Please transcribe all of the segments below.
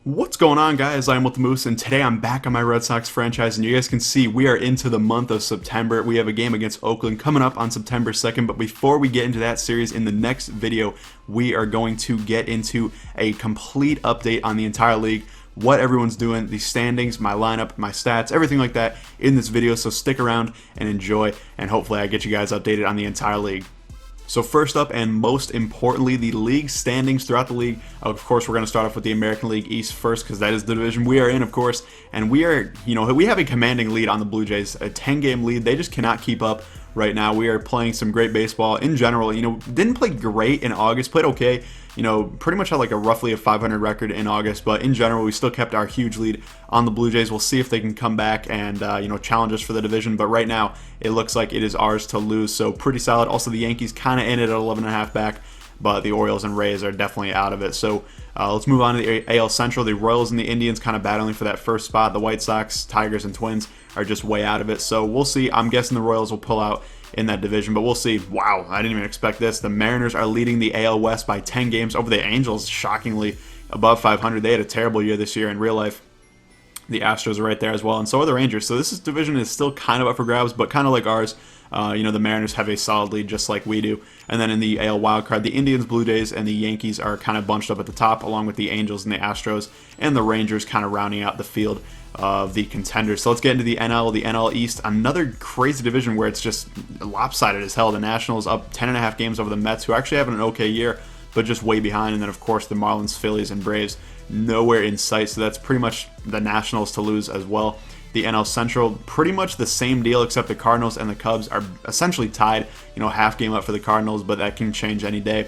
What's going on, guys? I'm with the Moose, and today I'm back on my Red Sox franchise, and you guys can see we are into the month of September. We have a game against Oakland coming up on September 2nd, but before we get into that series, in the next video, we are going to get into a complete update on the entire league, what everyone's doing, the standings, my lineup, my stats, everything like that in this video, so stick around and enjoy, and hopefully I get you guys updated on the entire league. So first up, and most importantly, the league standings throughout the league. Of course, we're going to start off with the American League East first, because that is the division we are in, of course. And we are, we have a commanding lead on the Blue Jays, a 10-game lead. They just cannot keep up right now. We are playing some great baseball in general. Didn't play great in August, played okay. Pretty much had like a roughly a 500 record in August, but in general, we still kept our huge lead on the Blue Jays. We'll see if they can come back and challenge us for the division. But right now, it looks like it is ours to lose. So pretty solid. Also, the Yankees kind of in it at 11.5 back, but the Orioles and Rays are definitely out of it. So let's move on to the AL Central. The Royals and the Indians kind of battling for that first spot. The White Sox, Tigers, and Twins are just way out of it. So we'll see. I'm guessing the Royals will pull out in that division, but we'll see. Wow, I didn't even expect this. The Mariners are leading the AL West by 10 games over the Angels, shockingly above 500. They had a terrible year this year in real life. The Astros are right there as well, and so are the Rangers. So this division is still kind of up for grabs, but kind of like ours. The Mariners have a solid lead just like we do. And then in the AL wildcard, the Indians, Blue Jays, and the Yankees are kind of bunched up at the top, along with the Angels and the Astros, and the Rangers kind of rounding out the field of the contenders. So let's get into the NL East, another crazy division where it's just lopsided as hell. The Nationals up 10.5 games over the Mets, who actually have an okay year, but just way behind. And then, of course, the Marlins, Phillies, and Braves nowhere in sight. So that's pretty much the Nationals to lose as well. The NL Central, pretty much the same deal, except the Cardinals and the Cubs are essentially tied. Half game up for the Cardinals, but that can change any day.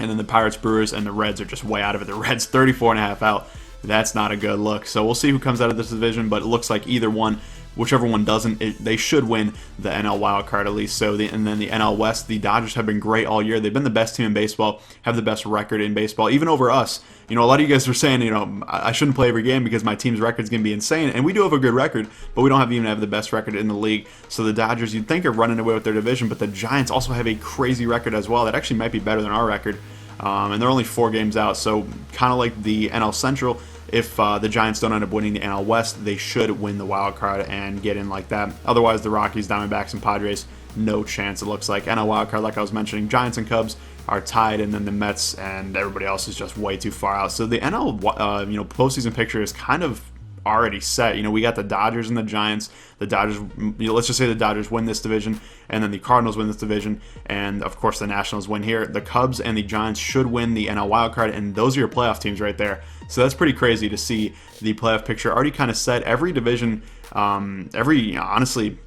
And then the Pirates, Brewers, and the Reds are just way out of it. The Reds 34.5 out. That's not a good look. So we'll see who comes out of this division, but it looks like either one, whichever one doesn't, they should win the NL wildcard at least. And then the NL West, the Dodgers have been great all year. They've been the best team in baseball, have the best record in baseball, even over us. A lot of you guys were saying, I shouldn't play every game because my team's record is going to be insane. And we do have a good record, but we don't even have the best record in the league. So the Dodgers, you'd think, are running away with their division, but the Giants also have a crazy record as well. That actually might be better than our record. And they're only 4 games out. So kind of like the NL Central, if the Giants don't end up winning the NL West, they should win the wild card and get in like that. Otherwise, the Rockies, Diamondbacks, and Padres, no chance, it looks like. NL wild card, like I was mentioning, Giants and Cubs are tied, and then the Mets and everybody else is just way too far out. So the NL, postseason picture is kind of already set. We got the Dodgers and the Giants. The Dodgers, let's just say the Dodgers win this division, and then the Cardinals win this division, and of course the Nationals win here. The Cubs and the Giants should win the NL wildcard, and those are your playoff teams right there. So that's pretty crazy to see the playoff picture already kind of set. Every division, honestly,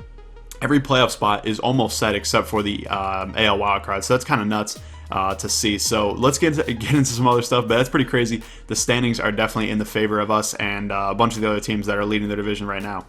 every playoff spot is almost set except for the AL wildcard. So that's kind of nuts to see. So let's get into some other stuff, but that's pretty crazy. The standings are definitely in the favor of us and a bunch of the other teams that are leading the division right now.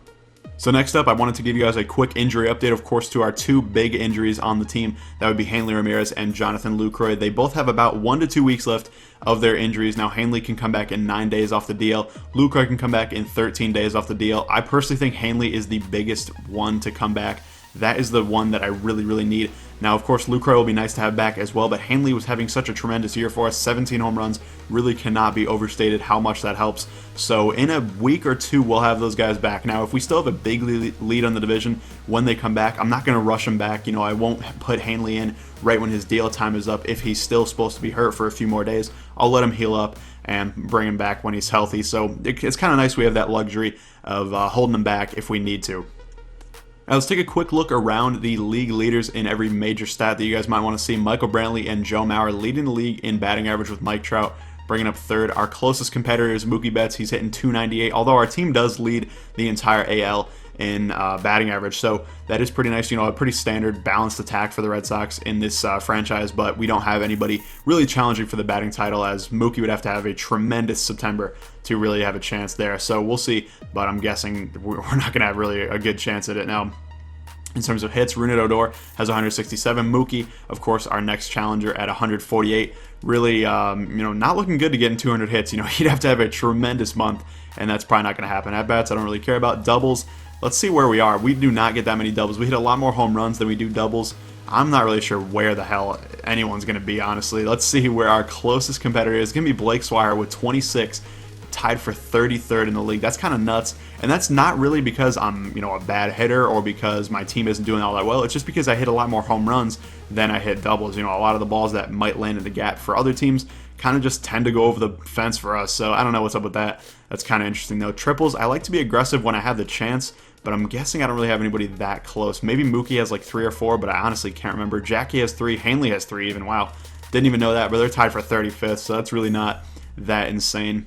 So next up, I wanted to give you guys a quick injury update, of course, to our 2 big injuries on the team. That would be Hanley Ramirez and Jonathan Lucroy. They both have about 1 to 2 weeks left of their injuries. Now, Hanley can come back in 9 days off the DL. Lucroy can come back in 13 days off the DL. I personally think Hanley is the biggest one to come back. That is the one that I really, really need. Now, of course, Lucroy will be nice to have back as well, but Hanley was having such a tremendous year for us. 17 home runs really cannot be overstated how much that helps. So in a week or 2, we'll have those guys back. Now, if we still have a big lead on the division when they come back, I'm not going to rush them back. I won't put Hanley in right when his DL time is up if he's still supposed to be hurt for a few more days. I'll let him heal up and bring him back when he's healthy. So it's kind of nice we have that luxury of holding him back if we need to. Now let's take a quick look around the league leaders in every major stat that you guys might want to see. Michael Brantley and Joe Mauer leading the league in batting average with Mike Trout bringing up 3rd. Our closest competitor is Mookie Betts. He's hitting .298, although our team does lead the entire AL in batting average. So that is pretty nice. A pretty standard balanced attack for the Red Sox in this franchise, but we don't have anybody really challenging for the batting title, as Mookie would have to have a tremendous September to really have a chance there. So we'll see, but I'm guessing we're not going to have really a good chance at it. Now, in terms of hits, Rougned Odor has 167. Mookie, of course, our next challenger at 148. Really, not looking good to get in 200 hits. He'd have to have a tremendous month, and that's probably not going to happen. At bats, I don't really care about. Doubles, let's see where we are. We do not get that many doubles. We hit a lot more home runs than we do doubles. I'm not really sure where the hell anyone's going to be, honestly. Let's see where our closest competitor is. It's going to be Blake Swire with 26. tied for 33rd in the league. That's kind of nuts, and that's not really because I'm, a bad hitter or because my team isn't doing all that well. It's just because I hit a lot more home runs than I hit doubles. A lot of the balls that might land in the gap for other teams kind of just tend to go over the fence for us. So I don't know what's up with that. That's kind of interesting though. Triples, I like to be aggressive when I have the chance, but I'm guessing I don't really have anybody that close. Maybe Mookie has like 3 or 4, but I honestly can't remember. Jackie has 3, Hanley has 3 even. Wow, didn't even know that, but they're tied for 35th, so that's really not that insane.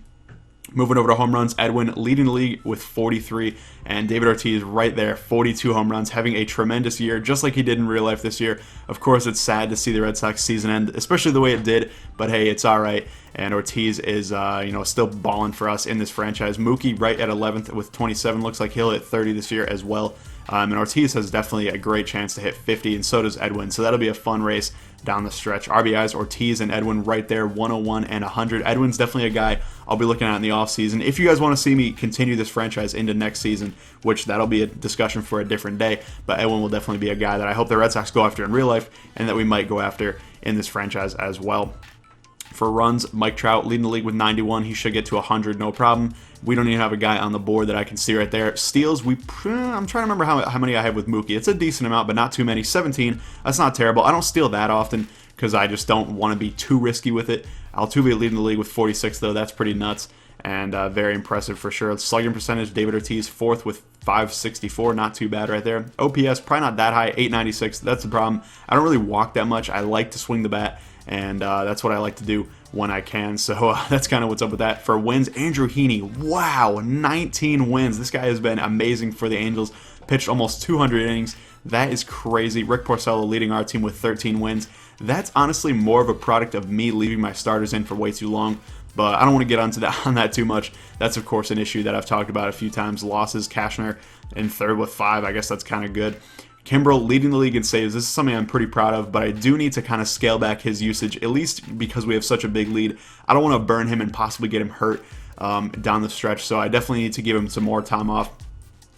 Moving over to home runs, Edwin leading the league with 43, and David Ortiz right there, 42 home runs, having a tremendous year, just like he did in real life this year. Of course, it's sad to see the Red Sox season end, especially the way it did, but hey, it's all right. And Ortiz is, still balling for us in this franchise. Mookie right at 11th with 27. Looks like he'll hit 30 this year as well. And Ortiz has definitely a great chance to hit 50, and so does Edwin. So that'll be a fun race down the stretch. RBIs, Ortiz and Edwin right there, 101 and 100. Edwin's definitely a guy I'll be looking at in the offseason. If you guys want to see me continue this franchise into next season, which that'll be a discussion for a different day, but Edwin will definitely be a guy that I hope the Red Sox go after in real life and that we might go after in this franchise as well. For runs, Mike Trout leading the league with 91. He should get to 100, no problem. We don't even have a guy on the board that I can see right there. Steals, I'm trying to remember how many I have with Mookie. It's a decent amount, but not too many. 17, that's not terrible. I don't steal that often because I just don't want to be too risky with it. Altuve leading the league with 46, though. That's pretty nuts and very impressive for sure. Slugging percentage, David Ortiz 4th with 564, not too bad right there. OPS, probably not that high, 896. That's the problem. I don't really walk that much. I like to swing the bat, and that's what I like to do when I can. So that's kind of what's up with that. For wins, Andrew Heaney, wow, 19 wins. This guy has been amazing for the Angels. Pitched almost 200 innings. That is crazy. Rick Porcello leading our team with 13 wins. That's honestly more of a product of me leaving my starters in for way too long, but I don't want to get on that too much. That's, of course, an issue that I've talked about a few times. Losses, Cashner in 3rd with 5. I guess that's kind of good. Kimbrel leading the league in saves. This is something I'm pretty proud of, but I do need to kind of scale back his usage, at least because we have such a big lead. I don't want to burn him and possibly get him hurt down the stretch, so I definitely need to give him some more time off.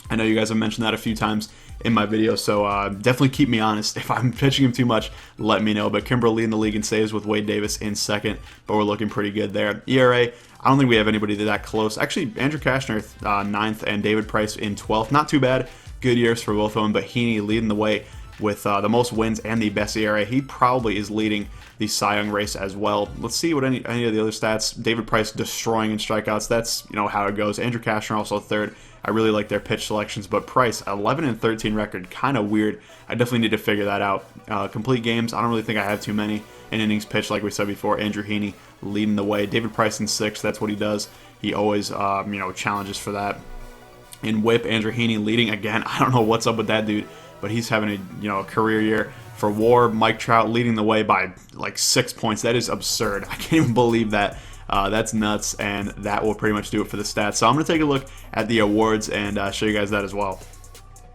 I know you guys have mentioned that a few times in my video, so definitely keep me honest. If I'm pitching him too much, let me know. But Kimbrel leading the league in saves with Wade Davis in 2nd, but we're looking pretty good there. ERA, I don't think we have anybody that close. Actually, Andrew Cashner 9th and David Price in 12th. Not too bad. Good years for both of them, but Heaney leading the way with the most wins and the best ERA. He probably is leading the Cy Young race as well. Let's see what any of the other stats. David Price destroying in strikeouts. That's how it goes. Andrew Cashner also 3rd. I really like their pitch selections, but Price 11 and 13 record, kind of weird. I definitely need to figure that out. Complete games, I don't really think I have too many. In innings pitched, like we said before, Andrew Heaney leading the way. David Price in 6th. That's what he does. He always challenges for that. In whip, Andrew Heaney leading again. I don't know what's up with that dude, but he's having a career year. For WAR, Mike Trout leading the way by like 6 points. That is absurd. I can't even believe that. That's nuts, and that will pretty much do it for the stats. So I'm going to take a look at the awards and show you guys that as well.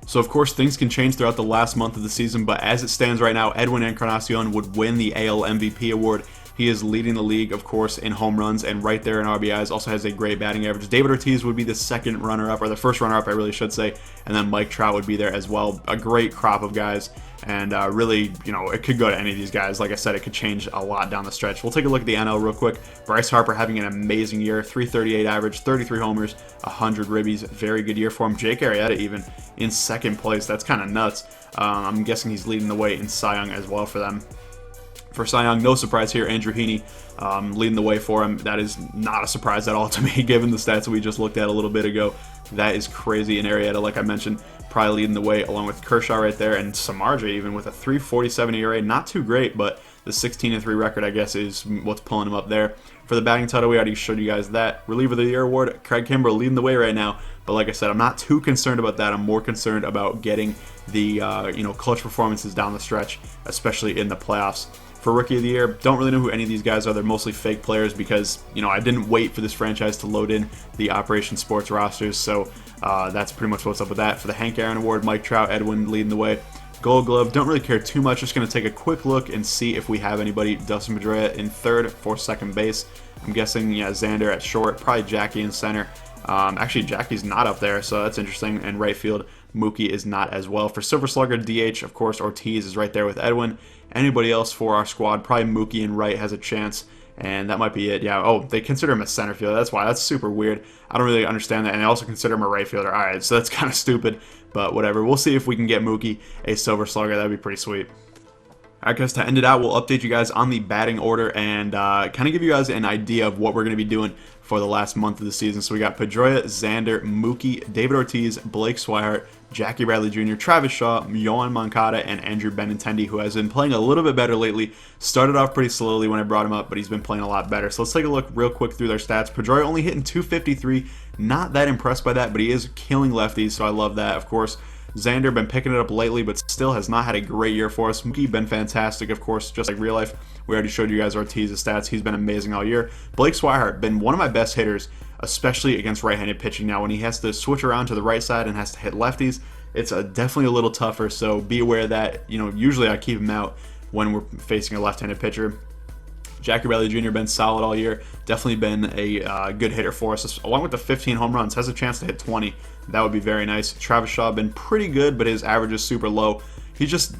So of course things can change throughout the last month of the season, but as it stands right now, Edwin Encarnacion would win the AL MVP award. He is leading the league, of course, in home runs and right there in RBIs. Also has a great batting average. David Ortiz would be the second runner-up, or the first runner-up, I really should say. And then Mike Trout would be there as well. A great crop of guys. And really, it could go to any of these guys. Like I said, it could change a lot down the stretch. We'll take a look at the NL real quick. Bryce Harper having an amazing year. 338 average, 33 homers, 100 ribbies. Very good year for him. Jake Arrieta even in 2nd place. That's kind of nuts. I'm guessing he's leading the way in Cy Young as well for them. For Cy Young, no surprise here, Andrew Heaney leading the way for him. That is not a surprise at all to me, given the stats that we just looked at a little bit ago. That is crazy. And Arrieta, like I mentioned, probably leading the way along with Kershaw right there, and Samardzija even with a 3.47 ERA. Not too great, but the 16-3 record, I guess, is what's pulling him up there. For the batting title, we already showed you guys that. Reliever of the Year award, Craig Kimbrel leading the way right now. But like I said, I'm not too concerned about that. I'm more concerned about getting the clutch performances down the stretch, especially in the playoffs. For Rookie of the Year, don't really know who any of these guys are. They're mostly fake players because, I didn't wait for this franchise to load in the Operation Sports rosters. So that's pretty much what's up with that. For the Hank Aaron Award, Mike Trout, Edwin leading the way. Gold Glove, don't really care too much. Just going to take a quick look and see if we have anybody. Dustin Pedroia in 3rd for 2nd base. I'm guessing, Xander at short, probably Jackie in center. Actually, Jackie's not up there, so that's interesting. And right field, Mookie is not as well. For Silver Slugger, DH, of course, Ortiz is right there with Edwin. Anybody else for our squad, probably Mookie in right has a chance. and that might be it. Yeah, oh, they consider him a center fielder. That's why. That's super weird. I don't really understand that, and they also consider him a right fielder. All right, so that's kind of stupid, but whatever. We'll see if we can get Mookie a Silver Slugger. That'd be pretty sweet. Alright guys, to end it out, we'll update you guys on the batting order and kind of give you guys an idea of what we're going to be doing for the last month of the season. So we got Pedroia, Xander, Mookie, David Ortiz, Blake Swihart, Jackie Bradley Jr., Travis Shaw, Yoan Moncada, and Andrew Benintendi, who has been playing a little bit better lately. Started off pretty slowly when I brought him up, but he's been playing a lot better. So let's take a look real quick through their stats. Pedroia only hitting 253. Not that impressed by that, but he is killing lefties, so I love that, of course. Xander been picking it up lately, but still has not had a great year for us. Mookie been fantastic, of course, just like real life. We already showed you guys Ortiz's stats. He's been amazing all year. Blake Swihart been one of my best hitters, especially against right-handed pitching. Now, when he has to switch around to the right side and has to hit lefties, it's definitely a little tougher. So be aware that usually I keep him out when we're facing a left-handed pitcher. Jackie Bradley Jr. been solid all year. Definitely been a good hitter for us. Along with the 15 home runs, has a chance to hit 20. That would be very nice. Travis Shaw been pretty good, but his average is super low. He's just,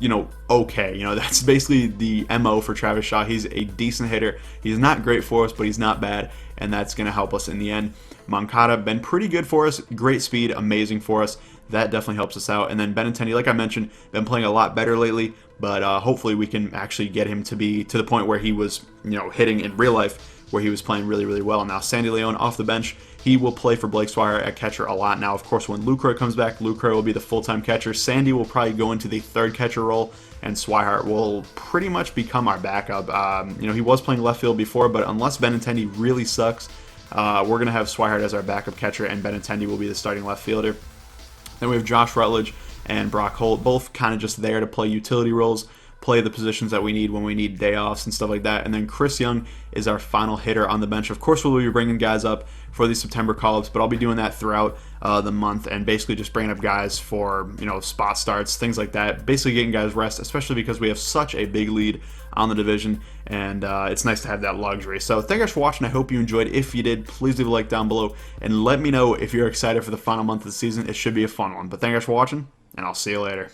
okay. That's basically the MO for Travis Shaw. He's a decent hitter. He's not great for us, but he's not bad, and that's going to help us in the end. Moncada been pretty good for us. Great speed, amazing for us. That definitely helps us out. And then Benintendi, like I mentioned, been playing a lot better lately, but hopefully we can actually get him to be to the point where he was, hitting in real life, where he was playing really, really well. Now, Sandy Leon off the bench, he will play for Blake Swihart at catcher a lot. Now, of course, when Lucroy comes back, Lucroy will be the full-time catcher. Sandy will probably go into the third catcher role, and Swihart will pretty much become our backup. He was playing left field before, but unless Benintendi really sucks, we're going to have Swihart as our backup catcher, and Benintendi will be the starting left fielder. Then we have Josh Rutledge and Brock Holt, both kind of just there to play utility roles, play the positions that we need when we need day offs and stuff like that. And then Chris Young is our final hitter on the bench. Of course, we'll be bringing guys up for these September call-ups, but I'll be doing that throughout the month and basically just bringing up guys for, spot starts, things like that. Basically getting guys rest, especially because we have such a big lead on the division, and it's nice to have that luxury. So thank you guys for watching. I hope you enjoyed. If you did, please leave a like down below and let me know if you're excited for the final month of the season. It should be a fun one. But thank you guys for watching, and I'll see you later.